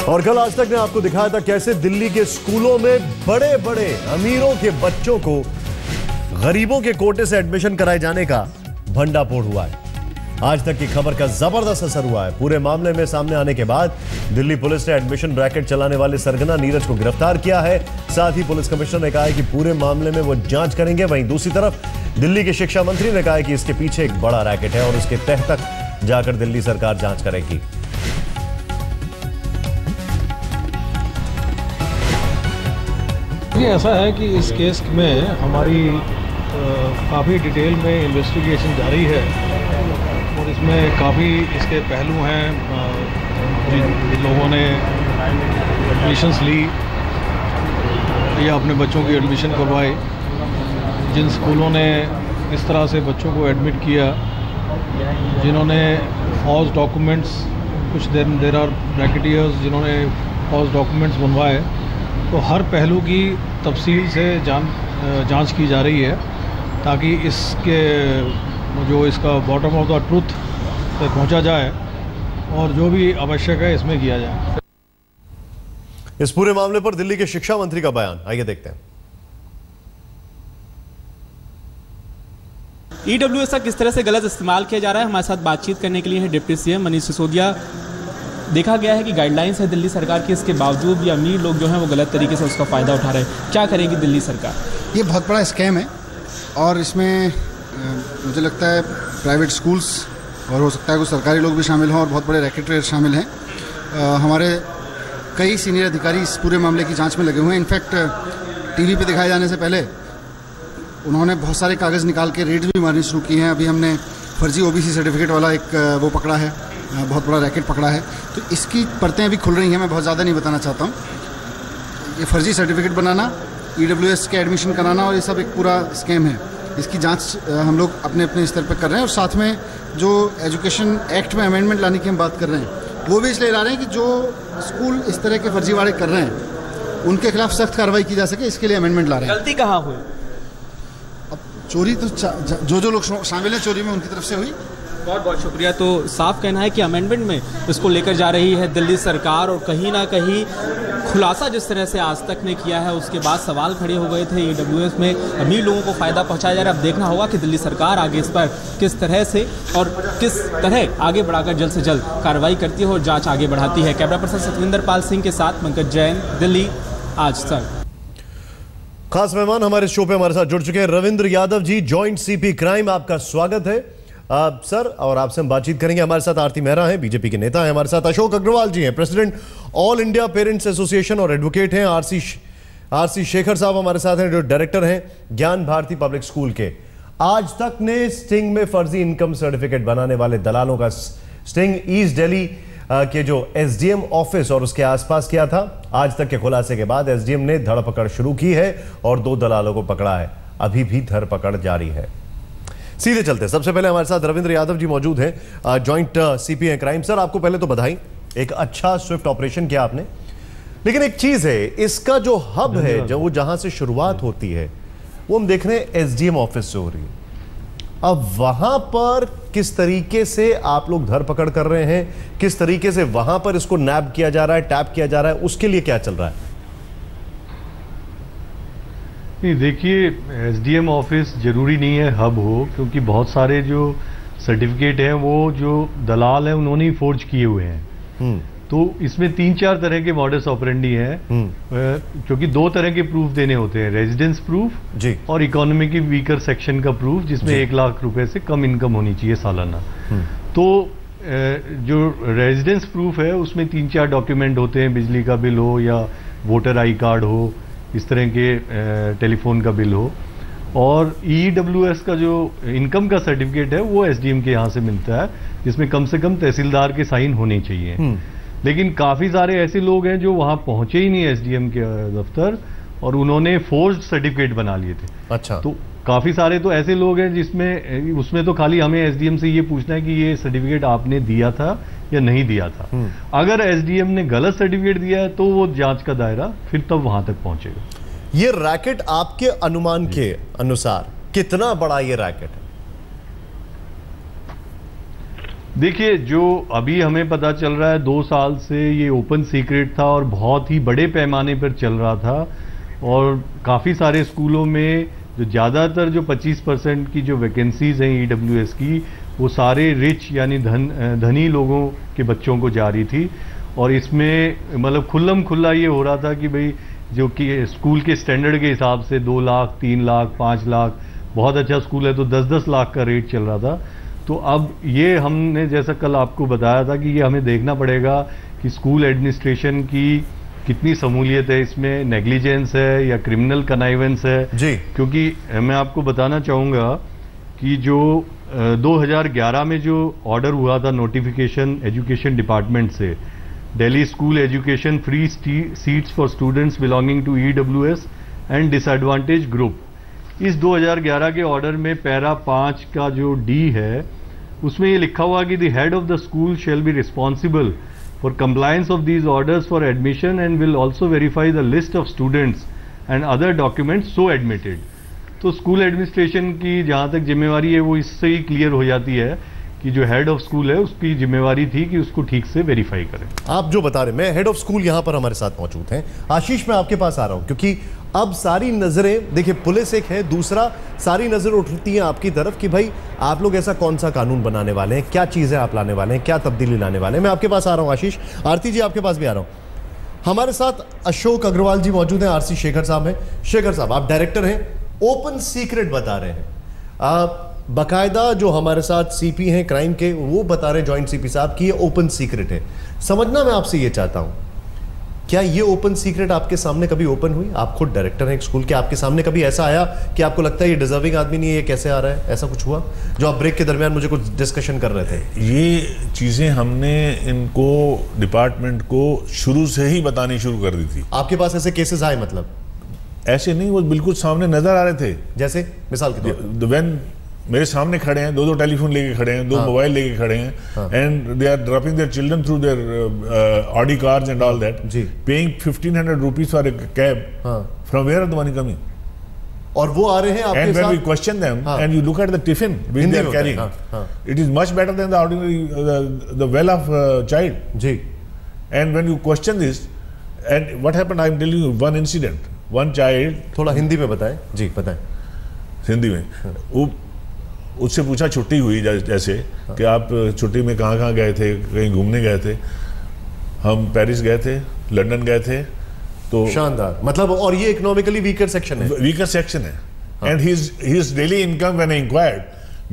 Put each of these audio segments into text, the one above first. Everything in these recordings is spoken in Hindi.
और कल आज तक ने आपको दिखाया था कैसे दिल्ली के स्कूलों में बड़े बड़े अमीरों के बच्चों को गरीबों के कोटे से एडमिशन कराए जाने का भंडाफोड़ हुआ है। आज तक की खबर का जबरदस्त असर हुआ है। पूरे मामले में सामने आने के बाद दिल्ली पुलिस ने एडमिशन रैकेट चलाने वाले सरगना नीरज को गिरफ्तार किया है। साथ ही पुलिस कमिश्नर ने कहा है कि पूरे मामले में वो जांच करेंगे। वहीं दूसरी तरफ दिल्ली के शिक्षा मंत्री ने कहा है कि इसके पीछे एक बड़ा रैकेट है और इसके तह तक जाकर दिल्ली सरकार जांच करेगी। ये ऐसा है कि इस केस में हमारी काफ़ी डिटेल में इन्वेस्टिगेशन जारी है और इसमें काफ़ी इसके पहलू हैं। जिन लोगों ने एडमिशन्स ली या अपने बच्चों की एडमिशन करवाए, जिन स्कूलों ने इस तरह से बच्चों को एडमिट किया, जिन्होंने फॉल्स डॉक्यूमेंट्स, कुछ देर आर ब्रैकेटियर्स जिन्होंने फॉल्स डॉक्यूमेंट्स बनवाए, तो हर पहलू की तफसील से जांच की जा रही है ताकि इसका बॉटम ऑफ द ट्रूथ तक पहुंचा जाए और जो भी आवश्यक है इसमें किया जाए। इस पूरे मामले पर दिल्ली के शिक्षा मंत्री का बयान, आइए देखते हैं। ईडब्ल्यूएस का किस तरह से गलत इस्तेमाल किया जा रहा है, हमारे साथ बातचीत करने के लिए है डिप्टी सीएम मनीष सिसोदिया। देखा गया है कि गाइडलाइंस है दिल्ली सरकार की, इसके बावजूद भी अमीर लोग जो हैं वो गलत तरीके से उसका फ़ायदा उठा रहे हैं। क्या करेगी दिल्ली सरकार? ये बहुत बड़ा स्कैम है और इसमें मुझे लगता है प्राइवेट स्कूल्स और हो सकता है कुछ सरकारी लोग भी शामिल हों और बहुत बड़े रैकेटर्स शामिल हैं। हमारे कई सीनियर अधिकारी इस पूरे मामले की जांच में लगे हुए हैं। इनफैक्ट टीवी पे दिखाए जाने से पहले उन्होंने बहुत सारे कागज़ निकाल के रेड्स भी मारनी शुरू की हैं। अभी हमने फर्जी ओबीसी सर्टिफिकेट वाला एक वो पकड़ा है, बहुत बड़ा रैकेट पकड़ा है। तो इसकी परतें अभी खुल रही हैं, मैं बहुत ज़्यादा नहीं बताना चाहता हूँ। ये फर्जी सर्टिफिकेट बनाना, ईडब्ल्यूएस के एडमिशन कराना और ये सब एक पूरा स्कैम है। इसकी जांच हम लोग अपने अपने स्तर पर कर रहे हैं और साथ में जो एजुकेशन एक्ट में अमेंडमेंट लाने की हम बात कर रहे हैं वो भी इसलिए ला रहे हैं कि जो स्कूल इस तरह के फर्जीवाड़े कर रहे हैं उनके खिलाफ सख्त कार्रवाई की जा सके, इसके लिए अमेंडमेंट ला रहे हैं। गलती कहाँ हुई? अब चोरी तो जो लोग शामिल हैं चोरी में उनकी तरफ से हुई। बहुत बहुत शुक्रिया। तो साफ कहना है कि अमेंडमेंट में इसको लेकर जा रही है दिल्ली सरकार और कहीं ना कहीं खुलासा जिस तरह से आज तक ने किया है उसके बाद सवाल खड़े हो गए थे ईडब्ल्यूएस में अमीर लोगों को फ़ायदा पहुंचाया जा रहा है। अब देखना होगा कि दिल्ली सरकार आगे इस पर किस तरह से और किस तरह आगे बढ़ाकर जल्द से जल्द कार्रवाई करती है और जाँच आगे बढ़ाती है। कैमरा पर्सन सतविंदर पाल सिंह के साथ पंकज जैन, दिल्ली आज तक। खास मेहमान हमारे शो पे हमारे साथ जुड़ चुके हैं Ravindra Yadav ji, joint CP crime, आपका स्वागत है सर। और आपसे हम बातचीत करेंगे। हमारे साथ आरती मेहरा हैं, बीजेपी के नेता हैं। हमारे साथ अशोक अग्रवाल जी हैं, president all India parents association और एडवोकेट हैं। आरसी शेखर साहब हमारे साथ हैं, जो डायरेक्टर हैं ज्ञान भारती पब्लिक स्कूल के। आज तक ने स्टिंग में फर्जी इनकम सर्टिफिकेट बनाने वाले दलालों का स्टिंग ईस्ट दिल्ली के जो एसडीएम ऑफिस और उसके आसपास किया था। आज तक के खुलासे के बाद एसडीएम ने धरपकड़ शुरू की है और 2 दलालों को पकड़ा है। अभी भी धरपकड़ जारी है। सीधे चलते, सबसे पहले हमारे साथ रविंद्र यादव जी मौजूद हैं, जॉइंट सीपी हैं क्राइम। सर, आपको पहले तो बधाई, एक अच्छा स्विफ्ट ऑपरेशन किया आपने। लेकिन एक चीज है, इसका जो हब है, जो वो जहां से शुरुआत होती है, वो हम देख रहे हैं एसडीएम ऑफिस से हो रही है। अब वहां पर किस तरीके से आप लोग धरपकड़ कर रहे हैं, किस तरीके से वहां पर इसको नैप किया जा रहा है, टैप किया जा रहा है, उसके लिए क्या चल रहा है? नहीं, देखिए, एसडीएम ऑफिस जरूरी नहीं है हब हो, क्योंकि बहुत सारे जो सर्टिफिकेट हैं वो जो दलाल हैं उन्होंने ही फोर्ज किए हुए हैं। तो इसमें 3-4 तरह के मॉडस ऑपरेंडी हैं, क्योंकि 2 तरह के प्रूफ देने होते हैं, रेजिडेंस प्रूफ और इकोनॉमिक वीकर सेक्शन का प्रूफ, जिसमें 1 लाख रुपए से कम इनकम होनी चाहिए सालाना। तो जो रेजिडेंस प्रूफ है उसमें 3-4 डॉक्यूमेंट होते हैं, बिजली का बिल हो या वोटर आई कार्ड हो, इस तरह के टेलीफोन का बिल हो। और ईडब्ल्यूएस का जो इनकम का सर्टिफिकेट है वो एसडीएम के यहाँ से मिलता है, जिसमें कम से कम तहसीलदार के साइन होने चाहिए। लेकिन काफ़ी सारे ऐसे लोग हैं जो वहाँ पहुँचे ही नहीं एसडीएम के दफ्तर और उन्होंने फोर्ज्ड सर्टिफिकेट बना लिए थे। अच्छा। तो काफ़ी सारे तो ऐसे लोग हैं जिसमें उसमें तो खाली हमें एसडीएम से ये पूछना है कि ये सर्टिफिकेट आपने दिया था या नहीं दिया था। अगर एसडीएम ने गलत सर्टिफिकेट दिया है तो वो जांच का दायरा फिर तब वहां तक पहुंचेगा। ये रैकेट आपके अनुमान के अनुसार कितना बड़ा ये रैकेट है? देखिए, जो अभी हमें पता चल रहा है 2 साल से ये ओपन सीक्रेट था और बहुत ही बड़े पैमाने पर चल रहा था, और काफ़ी सारे स्कूलों में जो ज़्यादातर जो 25% की जो वैकेंसीज हैं ईडब्ल्यूएस की, वो सारे रिच यानी धनी लोगों के बच्चों को जा रही थी। और इसमें मतलब खुल्लम खुल्ला ये हो रहा था कि भाई जो कि स्कूल के स्टैंडर्ड के हिसाब से 2 लाख, 3 लाख, 5 लाख, बहुत अच्छा स्कूल है तो 10-10 लाख का रेट चल रहा था। तो अब ये हमने जैसा कल आपको बताया था कि ये हमें देखना पड़ेगा कि स्कूल एडमिनिस्ट्रेशन की कितनी शमूलियत है, इसमें नेग्लिजेंस है या क्रिमिनल कनाइवेंस है जी। क्योंकि मैं आपको बताना चाहूँगा कि जो 2011 में जो ऑर्डर हुआ था नोटिफिकेशन एजुकेशन डिपार्टमेंट से, Delhi school education free seats for students belonging to EWS and disadvantage group, इस 2011 के ऑर्डर में पैरा 5 का जो डी है उसमें ये लिखा हुआ कि the head of the school shall be responsible for compliance of these orders for admission and will also verify the list of students and other documents so admitted. तो स्कूल एडमिनिस्ट्रेशन की जहाँ तक जिम्मेवारी है वो इससे ही क्लियर हो जाती है कि जो हेड ऑफ स्कूल है उसकी जिम्मेवारी थी कि उसको ठीक से वेरीफाई करें। आप जो बता रहे हैं, मैं हेड ऑफ स्कूल यहाँ पर हमारे साथ मौजूद हैं। आशीष, मैं आपके पास आ रहा हूँ क्योंकि अब सारी नजरें, देखिए पुलिस एक है, दूसरा सारी नजर उठती हैं आपकी तरफ कि भाई आप लोग ऐसा कौन सा कानून बनाने वाले हैं, क्या चीजें आप लाने वाले हैं, क्या तब्दीली लाने वाले हैं। मैं आपके पास आ रहा हूँ आशीष। आरती जी आपके पास भी आ रहा हूँ। हमारे साथ अशोक अग्रवाल जी मौजूद हैं, आरसी शेखर साहब हैं। शेखर साहब, आप डायरेक्टर हैं, ओपन सीक्रेट बता रहे हैं। बाकायदा जो हमारे साथ सीपी हैं क्राइम के, वो बता रहे हैं जॉइंट सीपी साहब कि ये ओपन सीक्रेट है। समझना मैं आपसे ये चाहता हूं, क्या ये ओपन सीक्रेट आपके सामने कभी ओपन हुई? आप खुद डायरेक्टर हैं एक स्कूल के, आपके सामने कभी ऐसा आया कि आपको लगता है ये डिजर्विंग आदमी नहीं है, ये कैसे आ रहा है? ऐसा कुछ हुआ जो आप ब्रेक के दरमियान मुझे कुछ डिस्कशन कर रहे थे? ये चीजें हमने इनको डिपार्टमेंट को शुरू से ही बतानी शुरू कर दी थी। आपके पास ऐसे केसेस आए? मतलब ऐसे नहीं, वो बिल्कुल सामने नजर आ रहे थे। जैसे मिसाल के तौर व्हेन मेरे सामने खड़े हैं, 2 टेलीफोन लेके खड़े हैं, 2 मोबाइल लेके खड़े हैं, and they are dropping their children through their Audi cars and all that, paying 1500 rupees for a cab, from where are the money coming? और वो आ रहे हैं आपके साथ, and when we question them and you look at the tiffin which they are carrying, it is much better than the ordinary the well of child ji. And when you question this, and what happened, I am telling you one incident, one child, थोड़ा हिंदी में बताएं जी, बताएं हिंदी में। वो उससे पूछा छुट्टी हुई जैसे कि आप छुट्टी में कहाँ गए थे, कहीं घूमने गए थे? हम पेरिस गए थे, लंदन गए थे। तो शानदार, मतलब और ये इकोनॉमिकली वीकर सेक्शन है, वीकर सेक्शन है। And his daily income when I inquired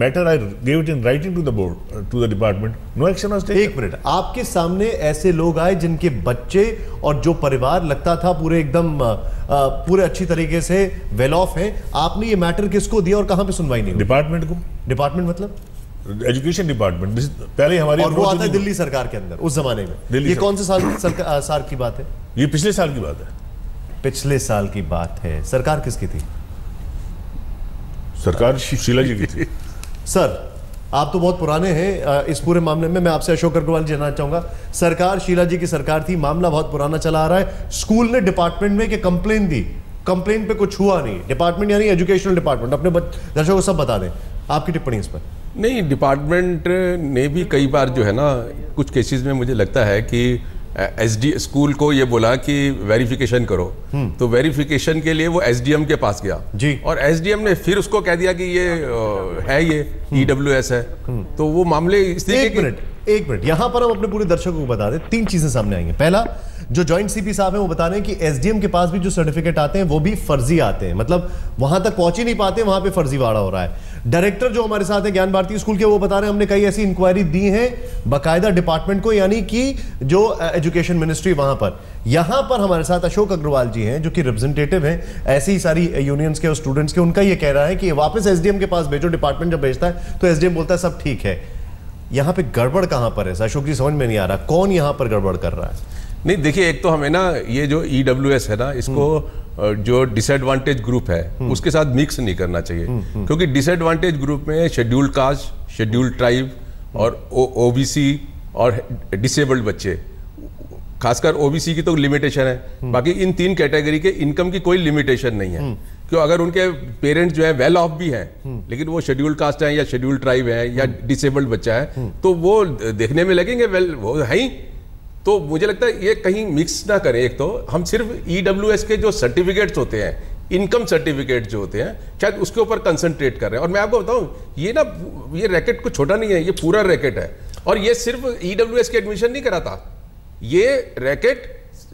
matter, I gave it in writing to the board, to the department, no action was taken। एक मिनट, आपके सामने ऐसे लोग आए जिनके बच्चे और जो परिवार लगता था पूरे एकदम पूरे अच्छी तरीके से वेल ऑफ हैं, आपने ये मैटर किसको दिया और कहां पे सुनवाई नहीं हुई? डिपार्टमेंट को। डिपार्टमेंट मतलब एजुकेशन डिपार्टमेंट। पहले हमारी, और वो आता है दिल्ली सरकार के अंदर उस जमाने में। ये कौन से साल की बात है? ये पिछले साल की बात है। पिछले साल की बात है। सरकार किसकी थी? सरकार शीला जी की थी। सर, आप तो बहुत पुराने हैं इस पूरे मामले में। मैं आपसे अशोक अग्रवाल जी जानना चाहूंगा, सरकार शीला जी की सरकार थी, मामला बहुत पुराना चला आ रहा है। स्कूल ने डिपार्टमेंट में एक कंप्लेन दी, कंप्लेन पे कुछ हुआ नहीं। डिपार्टमेंट यानी एजुकेशनल डिपार्टमेंट, अपने दर्शकों को सब बता दें, आपकी टिप्पणी इस पर। नहीं, डिपार्टमेंट ने भी कई बार जो है ना, कुछ केसेस में मुझे लगता है कि एसडी स्कूल को ये बोला कि वेरिफिकेशन करो, तो वेरिफिकेशन के लिए वो एसडीएम के पास गया जी, और एसडीएम ने फिर उसको कह दिया कि ये है, ये ईडब्ल्यूएस है। तो वो मामले इस तरीके एक मिनट यहां पर हम अपने पूरे दर्शकों को बता दें, 3 चीजें सामने आएंगी। पहला, जो जॉइंट सीपी साहब हैं वो बता रहे हैं कि एसडीएम के पास भी जो सर्टिफिकेट आते हैं वो भी फर्जी आते हैं, मतलब वहां तक पहुंच ही नहीं पाते, वहां पे फर्जीवाड़ा हो रहा है। डायरेक्टर जो हमारे साथ है ज्ञान भारती स्कूल के, वो बता रहे हैं हमने कई ऐसी इंक्वायरी दी है बाकायदा डिपार्टमेंट को, यानी कि जो एजुकेशन मिनिस्ट्री वहां पर। यहां पर हमारे साथ अशोक अग्रवाल जी हैं जो कि रिप्रेजेंटेटिव हैं ऐसी सारी यूनियंस के और स्टूडेंट्स के। उनका ये कह रहा है कि वापस एसडीएम के पास भेजो। डिपार्टमेंट जब भेजता है तो एसडीएम बोलता है सब ठीक है। यहां पे गड़बड़ कहां पर है अशोक जी? समझ में नहीं आ रहा कौन यहां पर गड़बड़ कर रहा है। नहीं, देखिए, एक तो हमें ना ये जो ईडब्ल्यूएस है ना, इसको जो डिसएडवांटेज ग्रुप है उसके साथ मिक्स नहीं करना चाहिए, क्योंकि डिसएडवांटेज ग्रुप में शेड्यूल्ड कास्ट, शेड्यूल्ड ट्राइब और ओबीसी और डिसेबल्ड बच्चे, खासकर ओबीसी की तो लिमिटेशन है, बाकी इन 3 कैटेगरी के इनकम की कोई लिमिटेशन नहीं है। क्यों अगर उनके पेरेंट्स जो है वेल ऑफ भी हैं लेकिन वो शेड्यूल्ड कास्ट है या शेड्यूल्ड ट्राइब है या डिसेबल्ड बच्चा है तो वो देखने में लगेंगे वेल वो है ही। तो मुझे लगता है ये कहीं मिक्स ना करें। एक तो हम सिर्फ EWS के जो सर्टिफिकेट्स होते हैं, इनकम सर्टिफिकेट जो होते हैं, शायद उसके ऊपर कंसंट्रेट कर रहे हैं। और मैं आपको बताऊं ये रैकेट कुछ छोटा नहीं है, ये पूरा रैकेट है। और ये सिर्फ EWS के एडमिशन नहीं कराता, ये रैकेट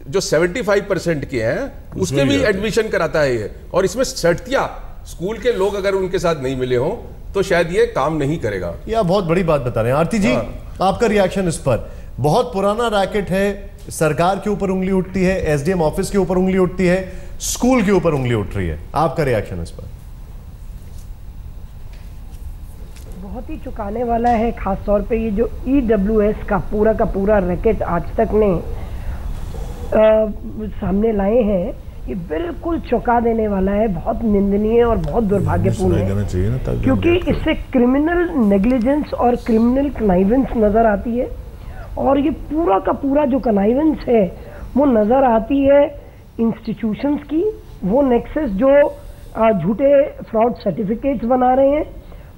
जो 75% के हैं उसके भी एडमिशन कराता है ये। और इसमें शर्तिया स्कूल के लोग अगर उनके साथ नहीं मिले हों तो शायद ये काम नहीं करेगा। ये बहुत बड़ी बात बता रहे हैं। आरती जी, आपका रिएक्शन इस पर? बहुत पुराना रैकेट है, सरकार के ऊपर उंगली उठती है, SDM ऑफिस के ऊपर उंगली उठती है, स्कूल के ऊपर उंगली उठ रही है। आपका रिएक्शन इस पर? बहुत ही चुकाने वाला है, खासतौर पे ये जो EWS का पूरा रैकेट आज तक ने सामने लाए हैं, ये बिल्कुल चौंका देने वाला है। बहुत निंदनीय और बहुत दुर्भाग्यपूर्ण है, क्योंकि इससे क्रिमिनल नेग्लिजेंस और क्रिमिनल कनाइवेंस नज़र आती है। और ये पूरा का पूरा जो कनाइवेंस है वो नज़र आती है इंस्टीट्यूशंस की, वो नेक्सस जो झूठे फ्रॉड सर्टिफिकेट्स बना रहे हैं,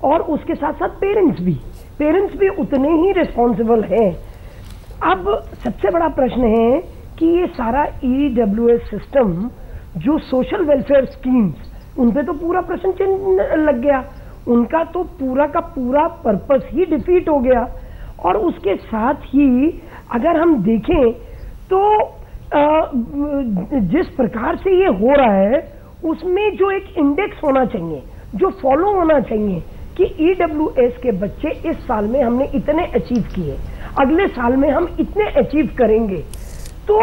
और उसके साथ साथ पेरेंट्स भी उतने ही रिस्पॉन्सिबल हैं। अब सबसे बड़ा प्रश्न है कि ये सारा EWS सिस्टम जो सोशल वेलफेयर स्कीम्स, उन पे तो पूरा प्रश्न चिन्ह लग गया, उनका तो पूरा का पूरा पर्पस ही डिफीट हो गया। और उसके साथ ही अगर हम देखें तो जिस प्रकार से ये हो रहा है उसमें जो एक इंडेक्स होना चाहिए, जो फॉलो होना चाहिए कि EWS के बच्चे इस साल में हमने इतने अचीव किए, अगले साल में हम इतने अचीव करेंगे, तो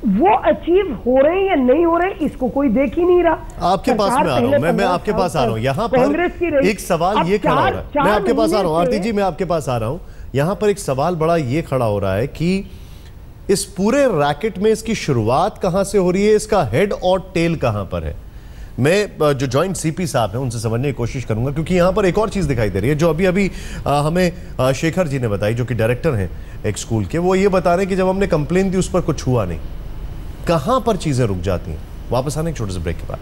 वो अचीव हो रहे हैं या नहीं हो रहे इसको कोई देख ही नहीं रहा। आपके पास में आ रहा हूं, मैं आपके पास आ रहा हूं। यहाँ पर एक सवाल ये खड़ा हो रहा है, मैं आपके पास आ रहा हूं आरती जी, मैं आपके पास आ रहा हूं। यहाँ पर एक सवाल बड़ा ये खड़ा हो रहा है कि इस पूरे रैकेट में इसकी शुरुआत कहां से हो रही है, इसका हेड और टेल कहां पर है? मैं जो जॉइंट CP साहब हैं उनसे समझने की कोशिश करूंगा, क्योंकि यहां पर एक और चीज दिखाई दे रही है जो अभी हमें शेखर जी ने बताई, जो कि डायरेक्टर हैं एक स्कूल के। वो ये बता रहे हैं कि जब हमने कंप्लेन दी उस पर कुछ हुआ नहीं। कहां पर चीजें रुक जाती हैं? वापस आने एक छोटे से ब्रेक के बाद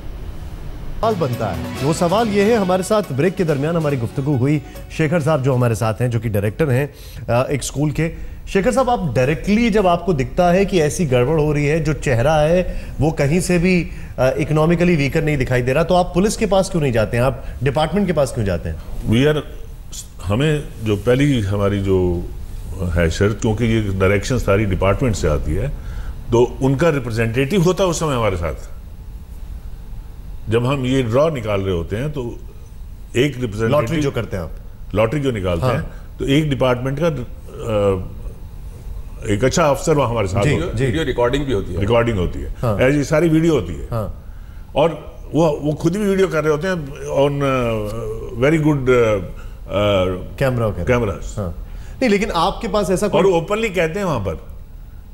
सवाल बनता है, वो सवाल ये है। हमारे साथ ब्रेक के दरमियान हमारी गुफ्तगू हुई, शेखर साहब जो हमारे साथ हैं, जो कि डायरेक्टर हैं एक स्कूल के। शेखर साहब, आप डायरेक्टली जब आपको दिखता है कि ऐसी गड़बड़ हो रही है, जो चेहरा है वो कहीं से भी इकोनॉमिकली वीकर नहीं दिखाई दे रहा, तो आप पुलिस के पास क्यों नहीं जाते हैं, आप डिपार्टमेंट के पास क्यों जाते हैं? हमें जो पहली हमारी जो है शर्त, क्योंकि ये डायरेक्शन सारी डिपार्टमेंट से आती है, तो उनका रिप्रेजेंटेटिव होता है उस समय हमारे साथ। जब हम ये ड्रॉ निकाल रहे होते हैं तो एक रिप्रेजेंटेटिव, लॉटरी जो करते हैं आप, लॉटरी जो निकालते हैं, तो एक डिपार्टमेंट का एक अच्छा अफसर वहां हमारे साथ होता है। वीडियो रिकॉर्डिंग भी होती है, रिकॉर्डिंग होती है, हाँ। ऐसी सारी वीडियो होती है, हाँ। और वो खुद भी वीडियो कर रहे होते हैं ऑन वेरी गुड कैमरास। नहीं, लेकिन आपके पास ऐसा और ओपनली कहते हैं वहां पर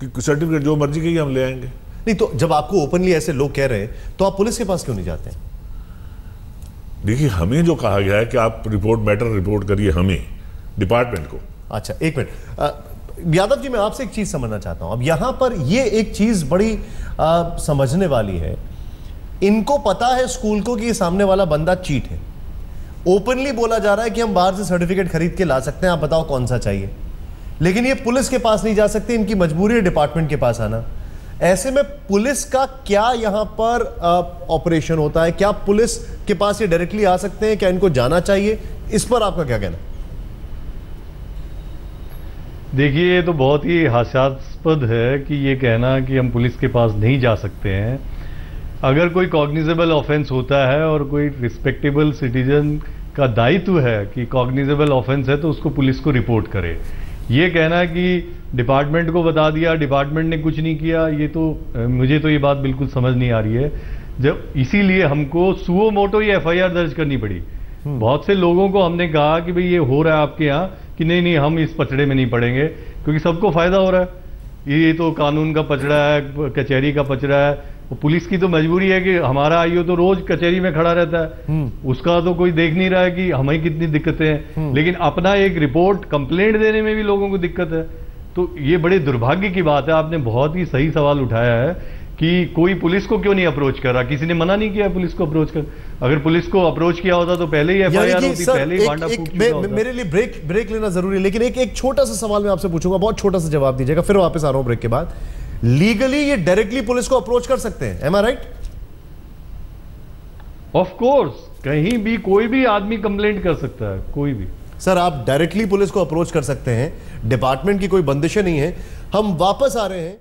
कि सर्टिफिकेट जो मर्जी की हम ले आएंगे। नहीं, तो जब आपको ओपनली ऐसे लोग कह रहे हैं तो आप पुलिस के पास क्यों नहीं जाते हैं? देखिए, हमें जो कहा गया है कि आप मैटर रिपोर्ट करिए हमें, डिपार्टमेंट को। अच्छा, एक मिनट यादव जी, मैं आपसे एक चीज समझना चाहता हूं। अब यहां पर ये एक चीज बड़ी समझने वाली है। इनको पता है स्कूल को कि ये सामने वाला बंदा चीट है, ओपनली बोला जा रहा है कि हम बाहर से सर्टिफिकेट खरीद के ला सकते हैं, आप बताओ कौन सा चाहिए, लेकिन ये पुलिस के पास नहीं जा सकते, इनकी मजबूरी है डिपार्टमेंट के पास आना। ऐसे में पुलिस का क्या यहां पर ऑपरेशन होता है? क्या पुलिस के पास ये डायरेक्टली आ सकते हैं? क्या इनको जाना चाहिए? इस पर आपका क्या कहना? देखिए, ये तो बहुत ही हास्यास्पद है कि ये कहना कि हम पुलिस के पास नहीं जा सकते हैं। अगर कोई कॉग्निजेबल ऑफेंस होता है और कोई रिस्पेक्टेबल सिटीजन का दायित्व है कि कॉग्निजेबल ऑफेंस है तो उसको पुलिस को रिपोर्ट करे। ये कहना कि डिपार्टमेंट को बता दिया, डिपार्टमेंट ने कुछ नहीं किया, ये तो मुझे तो ये बात बिल्कुल समझ नहीं आ रही है। जब इसीलिए हमको सुओ मोटो ये FIR दर्ज करनी पड़ी। बहुत से लोगों को हमने कहा कि भाई ये हो रहा है आपके यहाँ, कि नहीं नहीं हम इस पचड़े में नहीं पड़ेंगे, क्योंकि सबको फायदा हो रहा है। ये तो कानून का पचड़ा है, कचहरी का पचड़ा है। पुलिस की तो मजबूरी है कि हमारा IO तो रोज कचहरी में खड़ा रहता है, उसका तो कोई देख नहीं रहा है कि हमें कितनी दिक्कतें हैं, लेकिन अपना एक रिपोर्ट कंप्लेंट देने में भी लोगों को दिक्कत है। तो ये बड़े दुर्भाग्य की बात है। आपने बहुत ही सही सवाल उठाया है कि कोई पुलिस को क्यों नहीं अप्रोच कर रहा, किसी ने मना नहीं किया पुलिस को अप्रोच कर। अगर पुलिस को अप्रोच किया होता तो पहले ही एफआईआर होती, पहले ही भांडा फूट चुका होता। मेरे लिए ब्रेक लेना जरूरी है, लेकिन एक छोटा सा सवाल मैं आपसे पूछूंगा, बहुत छोटा सा जवाब दीजिएगा, फिर वापस आ रहा हूं ब्रेक के बाद। लीगली ये डायरेक्टली पुलिस को अप्रोच कर सकते हैं, am I right? Of course, कहीं भी कोई भी आदमी कंप्लेंट कर सकता है, कोई भी। सर आप डायरेक्टली पुलिस को अप्रोच कर सकते हैं, डिपार्टमेंट की कोई बंदिशें नहीं है। हम वापस आ रहे हैं।